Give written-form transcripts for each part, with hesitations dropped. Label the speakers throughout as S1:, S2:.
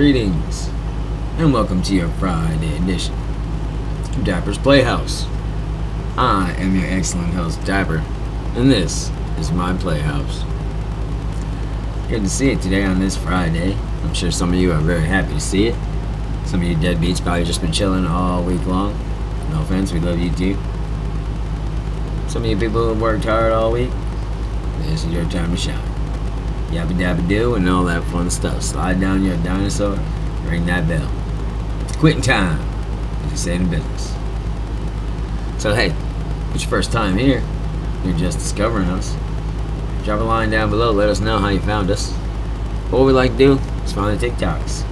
S1: Greetings, and welcome to your Friday edition of Dapper's Playhouse. I am your excellent host, Dapper, and this is my playhouse. Good to see it today on this Friday. I'm sure some of you are very happy to see it. Some of you deadbeats probably just been chilling all week long. No offense, we love you too. Some of you people who have worked hard all week, this is your time to shine. Yabba dabba do and all that fun stuff. Slide down your dinosaur, ring that bell. It's quitting time, as you say in business. So hey, if it's your first time here, you're just discovering us, drop a line down below, let us know how you found us. What we like to do is find the TikToks.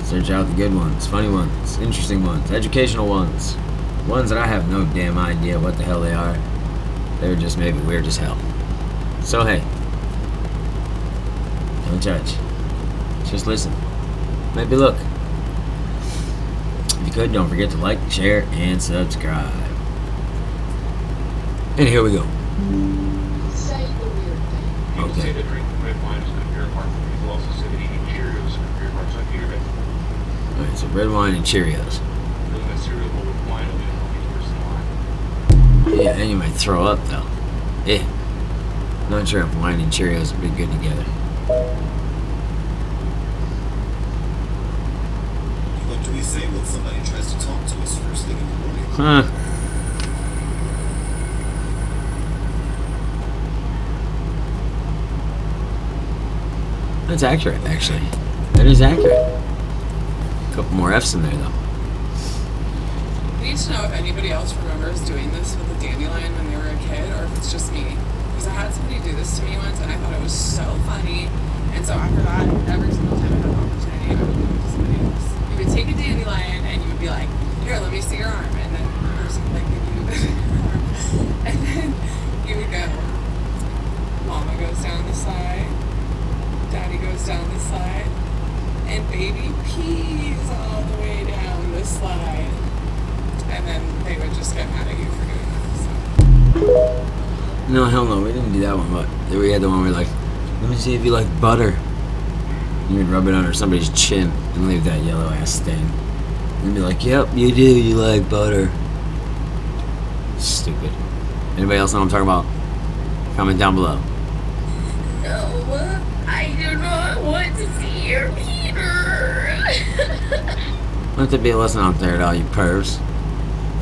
S1: Search out the good ones, funny ones, interesting ones, educational ones. Ones that I have no damn idea what the hell they are. They're just maybe weird as hell. So hey, don't judge. Just listen. Maybe look. If you could, don't forget to like, share, and subscribe. And here we go.
S2: Say the weird thing.
S3: People
S1: Okay.
S3: say that drinking red wine is good for your heart. People also say that eating Cheerios is good for your heart. So I figured that
S1: Alright, so red wine and Cheerios.
S3: filling that cereal bowl with wine will help each person alive.
S1: Yeah, and you might throw up though. Yeah. Not sure if wine and Cheerios would be good together.
S4: What do we say when somebody tries to talk to us first thing in the morning?
S1: Huh. That's accurate, actually. That is accurate. A couple more F's in there, though.
S5: I need to know if anybody else remembers doing this with a dandelion when they were a kid, or if it's just me. Because I had somebody do this to me once, and I thought it was so funny. And so after that, every single time I had an opportunity, I would do it to somebody else. You would take a dandelion, and you would be like, "Here, let me see your arm," and then the person would like give you your arm, and then you would go. Mama goes down the side, Daddy goes down the slide, and baby pees all the way down the slide. And then they would just get mad at you for doing that. So.
S1: No, hell no, we didn't do that one, but we had the one where like, let me see if you like butter. You would rub it under somebody's chin and leave that yellow ass stain. And be like, yep, you do, you like butter. Stupid. Anybody else know what I'm talking about? Comment down below.
S2: No, I do not want to see your Peener.
S1: Let there be a lesson out there to all you pervs.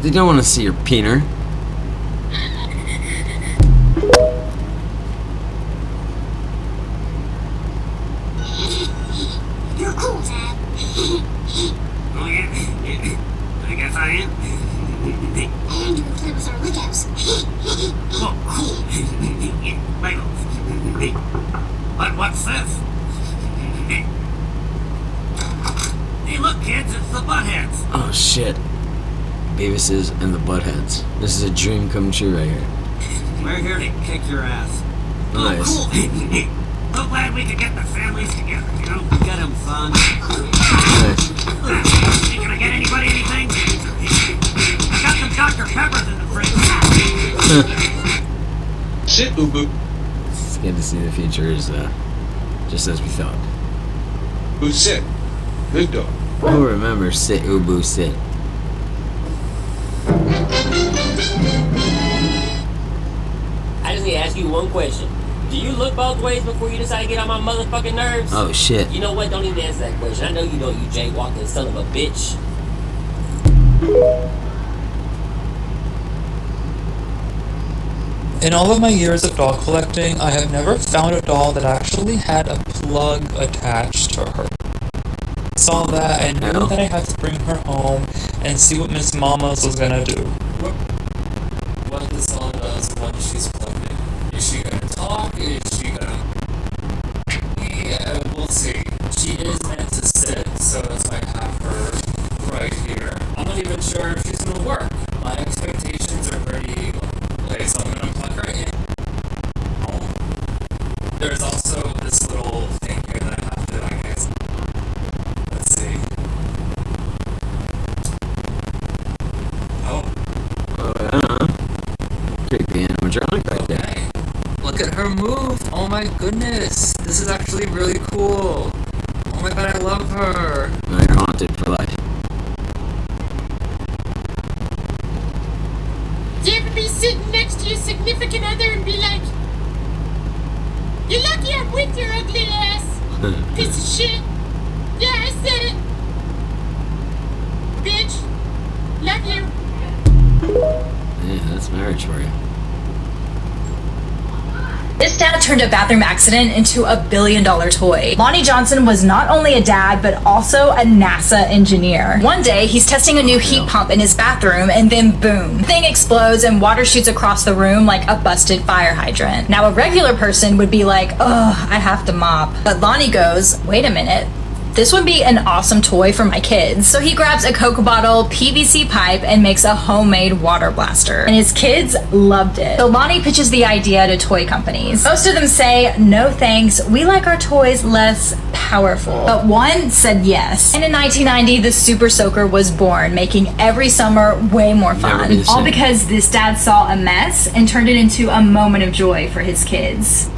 S1: They don't want to see your Peener.
S2: You're cool, Dad.
S4: Oh yeah? I guess I am.
S2: And you play with our Legos.
S4: Oh, cool. Legos. What's this? Hey, look, kids, it's the Buttheads.
S1: Oh shit. Beavis's and the Buttheads. This is a dream come true right here.
S4: We're here to kick your ass.
S1: Nice.
S4: Oh, cool. So glad we could get the families together, you know? Get them, son.
S1: Nice.
S4: Hey, can I get anybody anything? I got some Dr. Peppers in the fridge.
S3: Shit, Ubu.
S1: It's good to see the future is just as we thought.
S3: Who's sick? Good dog.
S1: Who remembers sit ubu sit?
S6: I just need to ask you one question. Do you look both ways before you decide to get on my motherfucking nerves?
S1: Oh shit.
S6: You know what? Don't even answer that question. I know you don't, you jaywalking son of a bitch.
S7: In all of my years of doll collecting, I have never found a doll that actually had a plug attached to her. I saw that and knew that I had to bring her home and see what Miss Mamas was gonna do. What this doll does when she's plugged in. Is she gonna talk? Is she gonna... Yeah, we'll see. She is meant to sit, so it's like have her right here. I'm not even sure if she's gonna work. My expectations are pretty low. Okay, so I'm gonna plug her in. There's also this little thing here that I have to, I guess. Let's see. Oh,
S1: Creepy animatronic right there.
S7: okay. Look at her move. Oh my goodness. This is actually really cool. Oh my god, I love
S1: her. Now you're haunted for life.
S2: Do you ever be sitting next to your significant other and be like, "You're lucky I'm with your ugly ass, piece of shit"? Yeah, I said it. Bitch. Love you.
S1: Yeah, that's marriage for you.
S8: This dad turned a bathroom accident into a $1 billion toy. Lonnie Johnson was not only a dad, but also a NASA engineer. One day, he's testing a new heat pump in his bathroom, and then boom. The thing explodes and water shoots across the room like a busted fire hydrant. Now, a regular person would be like, "Ugh, I have to mop." But Lonnie goes, "Wait a minute. This would be an awesome toy for my kids." So he grabs a Coke bottle, PVC pipe, and makes a homemade water blaster. And his kids loved it. So Lonnie pitches the idea to toy companies. Most of them say, "No thanks, we like our toys less powerful." But one said yes. And in 1990, the Super Soaker was born, making every summer way more
S1: Never be
S8: fun.
S1: the
S8: All
S1: same.
S8: because this dad saw a mess and turned it into a moment of joy for his kids.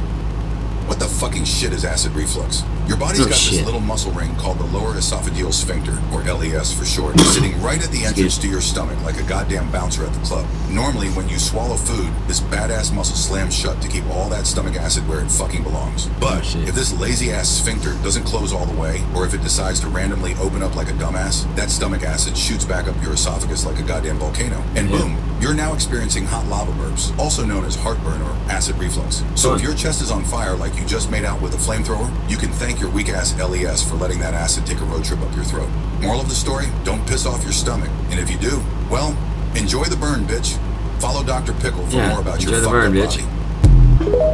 S9: What the fucking shit is acid reflux? Your body's got this little muscle ring called the lower esophageal sphincter, or LES for short, sitting right at the entrance to your stomach like a goddamn bouncer at the club. Normally, when you swallow food, this badass muscle slams shut to keep all that stomach acid where it fucking belongs. But if this lazy ass sphincter doesn't close all the way, or if it decides to randomly open up like a dumbass, that stomach acid shoots back up your esophagus like a goddamn volcano. And boom, you're now experiencing hot lava burps, also known as heartburn or acid reflux. So if your chest is on fire like you just made out with a flamethrower, you can thank your weak ass LES for letting that acid take a road trip up your throat. Moral of the story, don't piss off your stomach. And if you do, well, enjoy the burn, bitch. Follow Dr. Pickle for more about your fucked up body.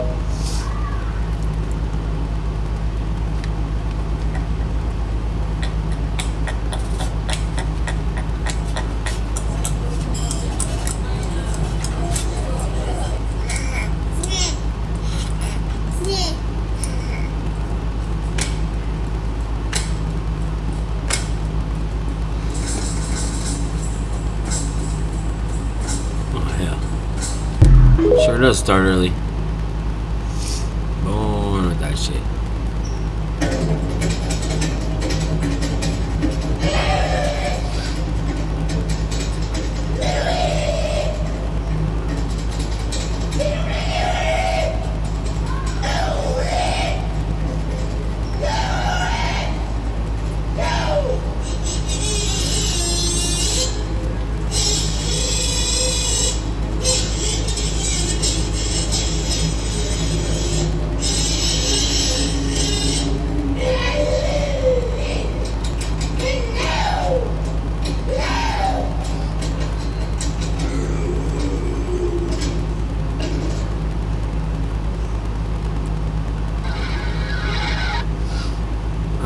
S1: Sure does start early. Born with that shit.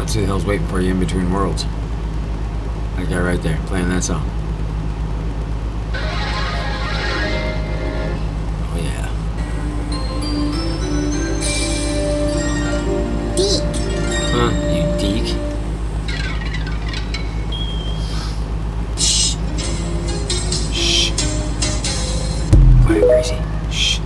S1: See the hell's waiting for you in between worlds. That guy right there, playing that song. Oh yeah.
S2: Deek.
S1: Huh? You deek?
S2: Shh.
S1: Shh. Quiet, Gracie. Shh.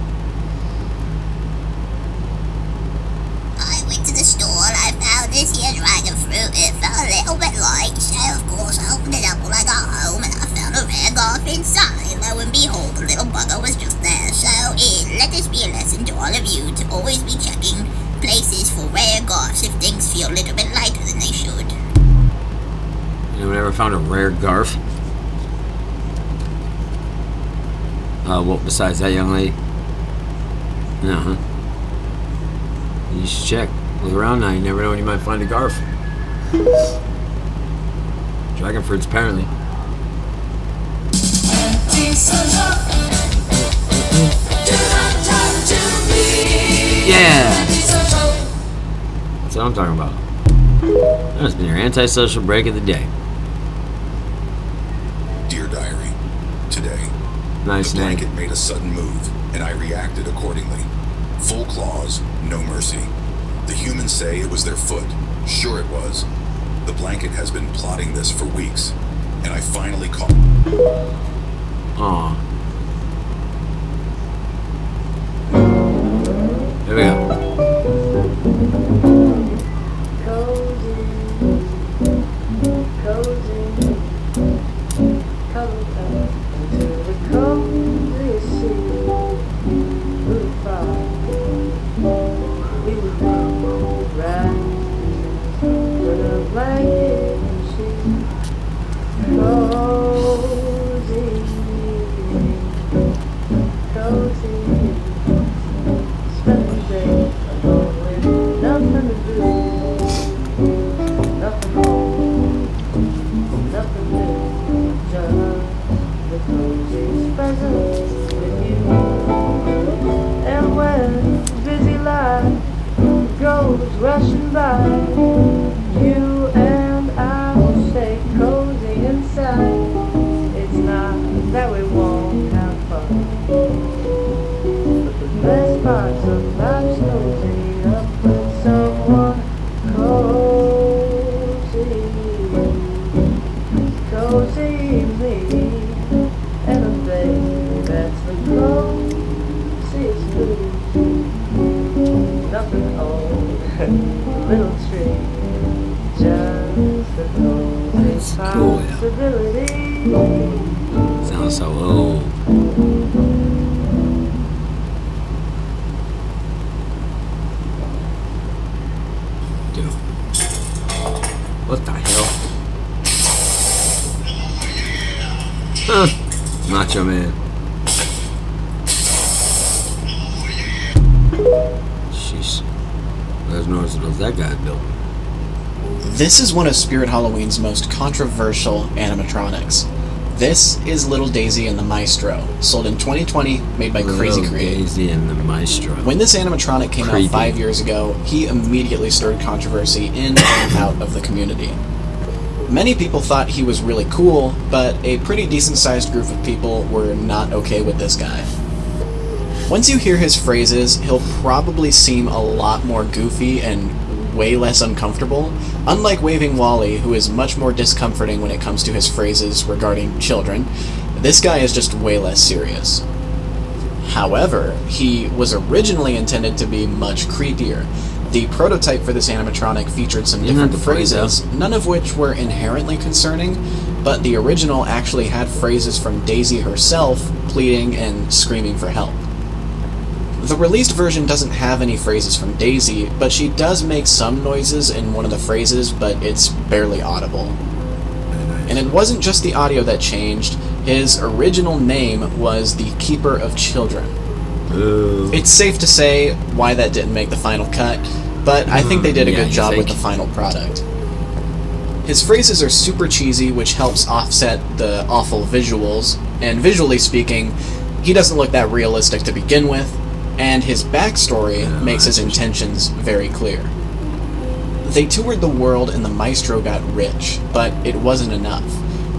S2: I went to the store and I found this here dragon fruit. It felt a little bit light, so of course I opened it up when I got home and I found a rare golf inside. Lo and behold, the little bugger was just there. So let this be a lesson to all of you to always be checking places for rare garfs if things feel a little bit lighter than they should.
S1: Anyone ever found a rare garf? Well, besides that young lady? No, huh? You should check. Look around now. You never know when you might find a garf. Dragon fruits, apparently. Yeah! That's what I'm talking about. That has been your antisocial break of the day.
S9: Dear Diary, today,
S1: Nice
S9: the
S1: name.
S9: blanket made a sudden move, and I reacted accordingly. Full claws, no mercy. The humans say it was their foot. Sure it was. The blanket has been plotting this for weeks, and I finally caught.
S1: Aw. There we go.
S10: rise up with you. And when busy life goes rushing by, you and I will stay cozy inside. It's not that we won't have fun, but the best parts of life's cozy up with someone cozy, and a baby that's the coziest food. Nothing old, little tree, just a cozy possibility.
S1: Sounds so old. Dude. What the hell? Huh. Macho Man. Sheesh. There's no what that guy built.
S11: This is one of Spirit Halloween's most controversial animatronics. This is Little Daisy and the Maestro, sold in 2020, made by Crazy Create.
S1: Daisy and the Maestro.
S11: When this animatronic came out 5 years ago, he immediately stirred controversy in and out of the community. Many people thought he was really cool, but a pretty decent-sized group of people were not okay with this guy. Once you hear his phrases, he'll probably seem a lot more goofy and way less uncomfortable, unlike Waving Wally, who is much more discomforting when it comes to his phrases regarding children. This guy is just way less serious. However, he was originally intended to be much creepier. The prototype for this animatronic featured some different phrases, none of which were inherently concerning, but the original actually had phrases from Daisy herself pleading and screaming for help. The released version doesn't have any phrases from Daisy, but she does make some noises in one of the phrases, but it's barely audible. And it wasn't just the audio that changed, his original name was the Keeper of Children. It's safe to say why that didn't make the final cut, but I think they did a good job with the final product. His phrases are super cheesy, which helps offset the awful visuals, and visually speaking, he doesn't look that realistic to begin with, and his backstory makes his intentions very clear. They toured the world and the Maestro got rich, but it wasn't enough.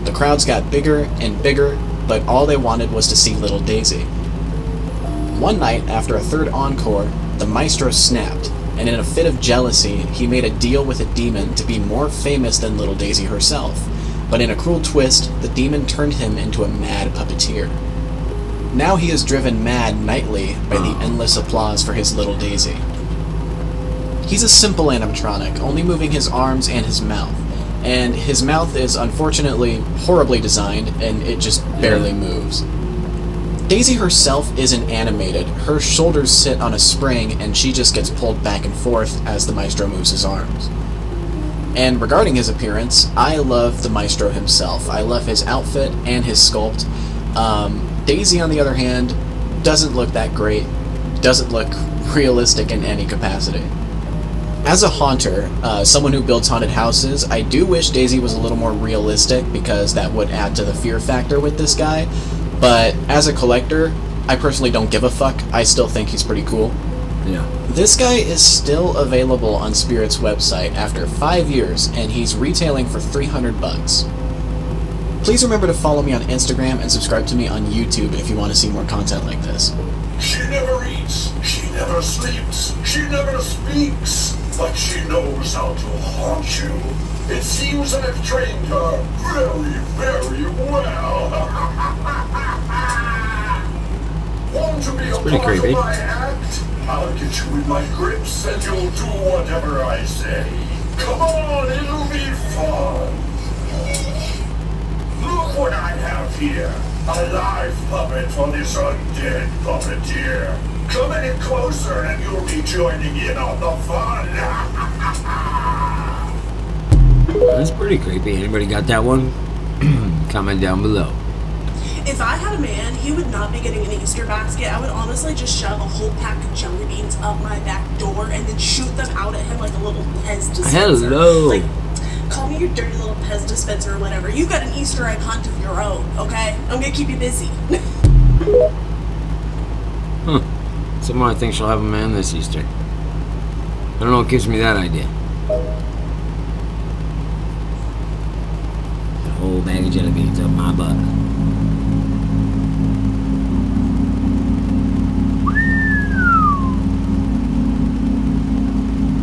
S11: The crowds got bigger and bigger, but all they wanted was to see Little Daisy. One night, after a third encore, the Maestro snapped, and in a fit of jealousy, he made a deal with a demon to be more famous than Little Daisy herself. But in a cruel twist, the demon turned him into a mad puppeteer. Now he is driven mad nightly by the endless applause for his Little Daisy. He's a simple animatronic, only moving his arms and his mouth. And his mouth is unfortunately horribly designed, and it just barely moves. Daisy herself isn't animated. Her shoulders sit on a spring, and she just gets pulled back and forth as the Maestro moves his arms. And regarding his appearance, I love the Maestro himself. I love his outfit and his sculpt. Daisy, on the other hand, doesn't look that great, doesn't look realistic in any capacity. As a haunter, someone who builds haunted houses, I do wish Daisy was a little more realistic because that would add to the fear factor with this guy, but as a collector, I personally don't give a fuck. I still think he's pretty cool.
S1: Yeah.
S11: This guy is still available on Spirit's website after 5 years, and he's retailing for $300. Please remember to follow me on Instagram and subscribe to me on YouTube if you want to see more content like this.
S12: She never eats, she never sleeps, she never speaks, but she knows how to haunt you. It seems I've trained her very, very well. Want to be a part
S1: creepy.
S12: of my act? I'll get you in my grips and you'll do whatever I say. Come on, it'll be fun. Look what I have here. A live puppet for this undead puppeteer. Come any closer and you'll be joining in on the fun.
S1: That's pretty creepy. Anybody got that one? Comment down below.
S13: If I had a man, he would not be getting an Easter basket. I would honestly just shove a whole pack of jelly beans up my back door and then shoot them out at him like a little Pez dispenser.
S1: Hello.
S13: Like, call me your dirty little Pez dispenser or whatever. You've got an Easter egg hunt of your own, okay? I'm gonna keep you busy.
S1: Huh. Someone I think she'll have a man this Easter. I don't know what gives me that idea. A whole bag of jelly beans up my butt.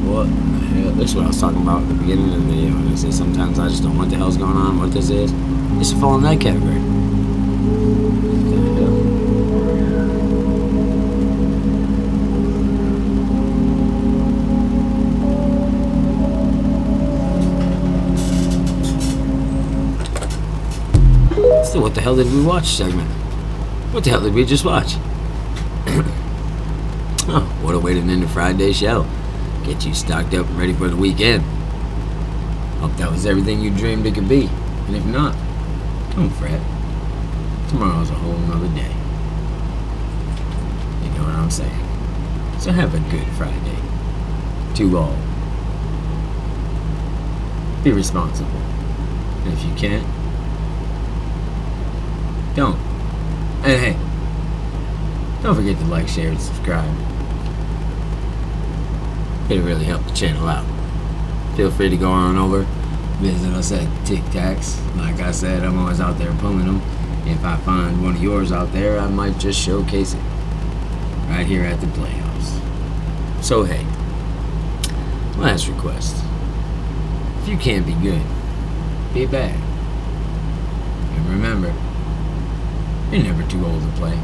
S1: What the hell? This is what I was talking about at the beginning of the video. And I said sometimes I just don't know what the hell's going on, what this is. This should fall in that category. What the hell? So what the hell did we watch segment? What the hell did we just watch? Oh, what a way to end a Friday show. Get you stocked up and ready for the weekend. Hope that was everything you dreamed it could be. And if not, don't fret. Tomorrow's a whole nother day. You know what I'm saying? So have a good Friday. To all. Be responsible. And if you can't, don't. And hey, don't forget to like, share, and subscribe. It'll really help the channel out. Feel free to go on over, visit us at Tic Tacs. Like I said, I'm always out there pulling them. If I find one of yours out there, I might just showcase it right here at the Playhouse. So hey, last request. If you can't be good, be bad. And remember, you're never too old to play.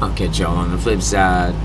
S1: I'll catch y'all on the flip side.